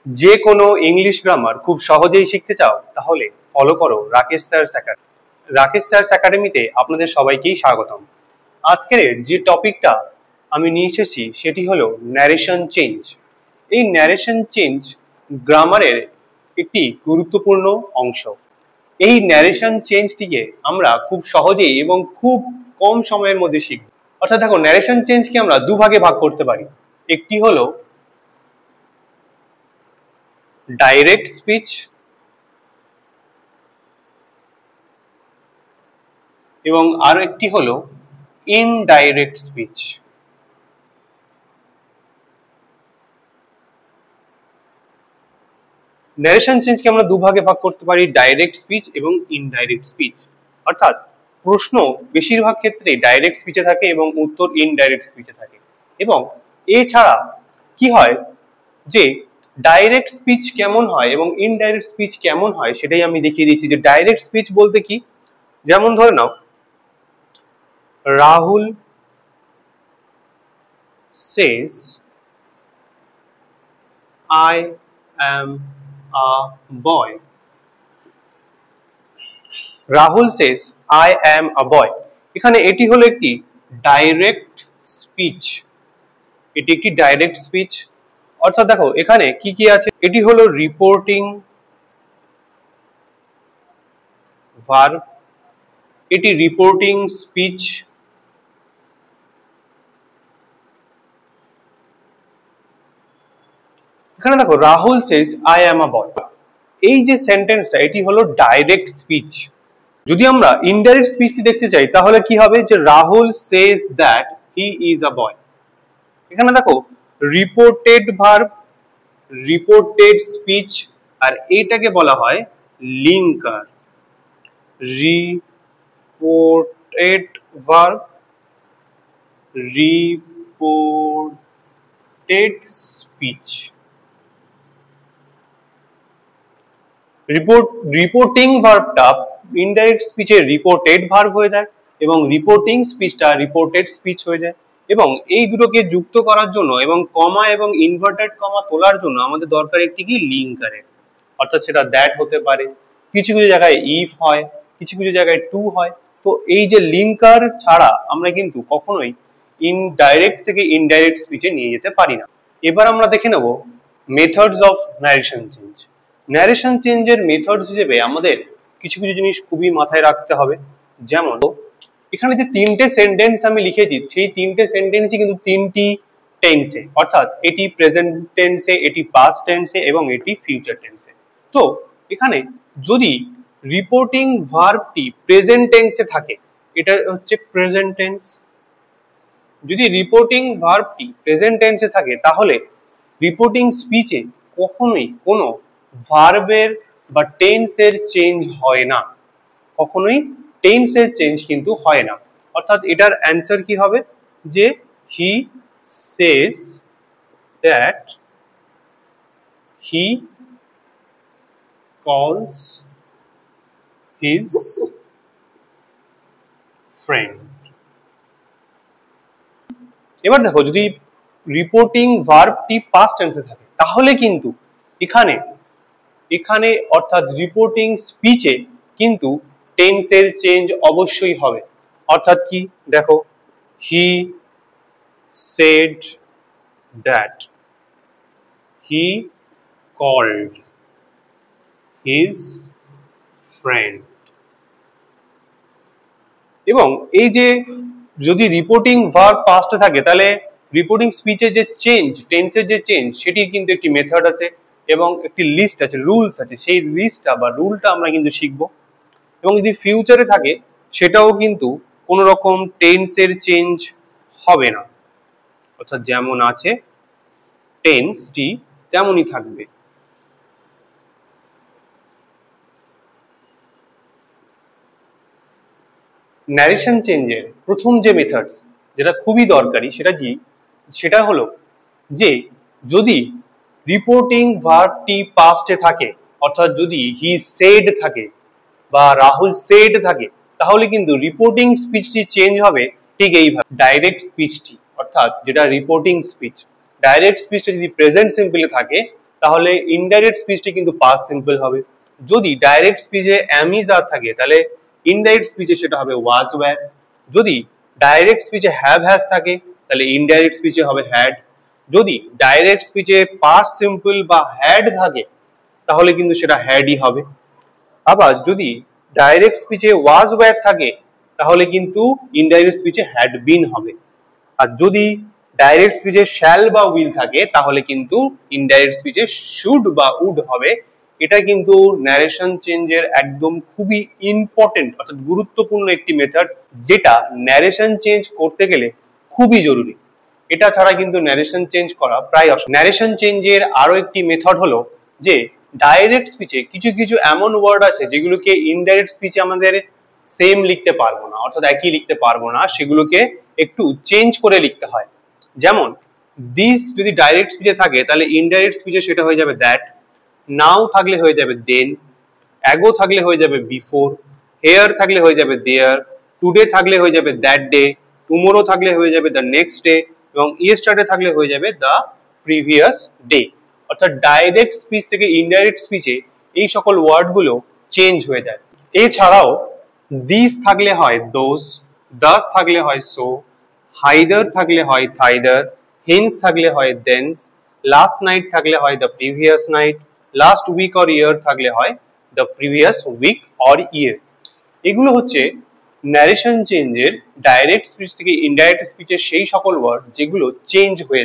যে কোনো English grammar খুব সহজেই শিখতে চাও তাহলে ফলো করো রাকেশ স্যারস একাডেমি। রাকেশ স্যারস একাডেমিতে আপনাদের সবাইকেই স্বাগতম। আজকের যে টপিকটা আমি নিয়ে এসেছি সেটি হলো ন্যারেশন চেঞ্জ। এই ন্যারেশন চেঞ্জ গ্রামারের একটি গুরুত্বপূর্ণ অংশ। এই ন্যারেশন চেঞ্জটিকে আমরা খুব সহজেই এবং খুব কম সময়ের মধ্যে শিখব। অর্থাৎ দেখো, ন্যারেশন চেঞ্জকে আমরা দুভাগে ভাগ করতে পারি। একটি হলো ডাইরেক্ট স্পিচ এবং আর একটি হলো ইনডাইরেক্ট স্পিচ। ন্যারেশন চেঞ্জকে আমরা দুভাগে ভাগ করতে পারি, ডাইরেক্ট স্পিচ এবং ইনডাইরেক্ট স্পিচ। অর্থাৎ প্রশ্ন বেশিরভাগ ক্ষেত্রে ডাইরেক্ট স্পিচে থাকে এবং উত্তর ইনডাইরেক্ট স্পিচে থাকে। এবং এছাড়া কি হয় যে ডাইরেক্ট স্পিচ কেমন হয় এবং ইনডাইরেক্ট স্পিচ কেমন হয় সেটাই আমি দেখিয়ে দিচ্ছি। যে ডাইরেক্ট স্পিচ বলতে কি, যেমন ধরে নাও Rahul says I am a boy. Rahul says I am a boy. এখানে এটি হলো একটি ডাইরেক্ট স্পিচ। এটি একটি ডাইরেক্ট স্পিচ। অর্থাৎ দেখো এখানে কি কি আছে, এটি হলো রিপোর্টিং ভার্ব, এটি রিপোর্টিং স্পিচ, এখানে দেখো রাহুল সেজ আই অ্যাম আ বয়। এই যে সেন্টেন্সটা এটি হলো ডাইরেক্ট স্পিচ। যদি আমরা ইনডাইরেক্ট স্পিচ দেখতে চাই তাহলে কি হবে, যে Rahul says that he is a boy. এখানে দেখো রিপোর্টেড ভার্ব, রিপোর্টেড স্পিচ, আর এইটাকে বলা হয় linker. Reported verb, reported speech. Reporting ভার্বটা ইনডাইরেক্ট স্পিচে রিপোর্টেড ভার্ব হয়ে যায় এবং রিপোর্টিং স্পিচটা রিপোর্টেড স্পিচ হয়ে যায়। এবং এই দুটোকে যুক্ত করার জন্য এবং কমা এবং ইনভার্টেড কমা তোলার জন্য আমাদের দরকার একটি কি, লিঙ্কারের। অর্থাৎ সেটা দ্যাট হতে পারে, কিছু কিছু জায়গায় ইফ হয়, কিছু কিছু জায়গায় টু হয়। তো এই যে লিঙ্কার ছাড়া আমরা কিন্তু কখনোই ইনডাইরেক্ট থেকে ইনডাইরেক্ট স্পিচে নিয়ে যেতে পারি না। এবার আমরা দেখে নেব methods of narration change. Narration চেঞ্জের মেথডস হিসেবে আমাদের কিছু কিছু জিনিস খুবই মাথায় রাখতে হবে। যেমন এখানে যে তিনটে সেন্টেন্স আমি লিখেছি সেই তিনটে সেন্টেন্সই কিন্তু তিনটি টেন্সে, অর্থাৎ এটি প্রেজেন্ট টেন্সে, এটি পাস্ট টেন্সে এবং এটি ফিউচার টেন্সে। তো এখানে যদি রিপোর্টিং ভার্বটি প্রেজেন্ট টেন্সে থাকে, এটা হচ্ছে প্রেজেন্ট টেন্স। যদি রিপোর্টিং ভার্বটি প্রেজেন্ট টেন্সে থাকে তাহলে রিপোর্টিং স্পিচে কখনোই কোনো ভার্বের বা টেন্সের চেঞ্জ হয় না, কখনোই টেন্সের চেঞ্জ কিন্তু হয় না। অর্থাৎ এটার অ্যান্সার কি হবে, যে হি সেজ দ্যাট হি কলস হিজ ফ্রেন্ড। এবার দেখো যদি রিপোর্টিং ভার্বটি পাস্ট টেন্সে থাকে তাহলে কিন্তু এখানে অর্থাৎ রিপোর্টিং স্পিচে কিন্তু টেন্সের চেঞ্জ অবশ্যই হবে। অর্থাৎ কি, দেখো he said that he called his friend. এবং এই যে যদি রিপোর্টিং ভার্ব পাস্টে থাকে তাহলে রিপোর্টিং স্পিচের যে চেঞ্জ, টেন্সের যে চেঞ্জ, সেটির কিন্তু একটি মেথড আছে এবং একটি লিস্ট আছে, রুলস আছে। সেই লিস্টটা বা রুলটা আমরা কিন্তু শিখব। এবং যদি ফিউচারে থাকে সেটাও কিন্তু কোনো রকম টেন্সের চেঞ্জ হবে না, অর্থাৎ যেমন আছে টেন্সটি তেমনই থাকবে। ন্যারেশন চেঞ্জের প্রথম যে মেথডস, যেটা খুবই দরকারি, সেটা হলো যে যদি রিপোর্টিং ভার্বটি পাস্টে থাকে, অর্থাৎ যদি হি সেড থাকে বা রাহুল সেড থাকে, তাহলে কিন্তু রিপোর্টিং স্পিচটি চেঞ্জ হবে ঠিক এইভাবে। ডাইরেক্ট স্পিচটি, অর্থাৎ যেটা রিপোর্টিং স্পিচ, ডাইরেক্ট স্পিচটা যদি প্রেজেন্ট সিম্পলে থাকে তাহলে ইনডাইরেক্ট স্পিচটি কিন্তু পাস্ট সিম্পল হবে। যদি ডাইরেক্ট স্পিচে am is are থাকে তাহলে ইনডাইরেক্ট স্পিচে সেটা হবে was were। যদি ডাইরেক্ট স্পিচে have has থাকে তাহলে ইনডাইরেক্ট স্পিচে হবে had। যদি ডাইরেক্ট স্পিচে পাস্ট সিম্পল বা had থাকে তাহলে কিন্তু সেটা হ্যাডই হবে। আবার যদি ডাইরেক্ট স্পিচে was were থাকে তাহলে কিন্তু ইনডাইরেক্ট স্পিচে had been হবে। আর যদি ডাইরেক্ট স্পিচে শ্যাল বা উইল থাকে তাহলে কিন্তু ইনডাইরেক্ট স্পিচে শুড বা উড হবে। এটা কিন্তু ন্যারেশন চেঞ্জের একদম খুবই ইম্পর্টেন্ট অর্থাৎ গুরুত্বপূর্ণ একটি মেথড, যেটা ন্যারেশন চেঞ্জ করতে গেলে খুবই জরুরি। এটা ছাড়া কিন্তু ন্যারেশন চেঞ্জ করা প্রায় অসম্ভব। ন্যারেশন চেঞ্জের আরো একটি মেথড হলো যে ডাইরেক্ট স্পিচে কিছু কিছু এমন ওয়ার্ড আছে যেগুলোকে ইনডাইরেক্ট স্পিচে আমাদের সেম লিখতে পারবো না, অর্থাৎ একই লিখতে পারবো না, সেগুলোকে একটু চেঞ্জ করে লিখতে হয়। যেমন দিস যদি ডাইরেক্ট স্পিচে থাকে তাহলে ইনডাইরেক্ট স্পিচে সেটা হয়ে যাবে দ্যাট, নাও থাকলে হয়ে যাবে দেন, অ্যাগো থাকলে হয়ে যাবে বিফোর, হেয়ার থাকলে হয়ে যাবে দেয়ার, টুডে থাকলে হয়ে যাবে দ্যাট ডে, টুমোরো থাকলে হয়ে যাবে দ্য নেক্সট ডে এবং ইয়েস্টারডে থাকলে হয়ে যাবে দ্য প্রিভিয়াস ডে। অর্থাৎ ডাইরেক্ট স্পিচ থেকে ইনডাইরেক্ট স্পিচে এই সকল ওয়ার্ডগুলো চেঞ্জ হয়ে যায়। এছাড়াও দিস থাকলে হয় দোজ, দাস থাকলে হয় সো, হাইদার থাকলে হয় থাইদার, হেন্স থাকলে হয় দেন্স, লাস্ট নাইট থাকলে হয় the previous night, last week or year থাকলে হয় the previous week or year. এগুলো হচ্ছে ন্যারেশন চেঞ্জের ডাইরেক্ট স্পিচ থেকে ইনডাইরেক্ট স্পিচের সেই সকল ওয়ার্ড যেগুলো চেঞ্জ হয়ে যায়।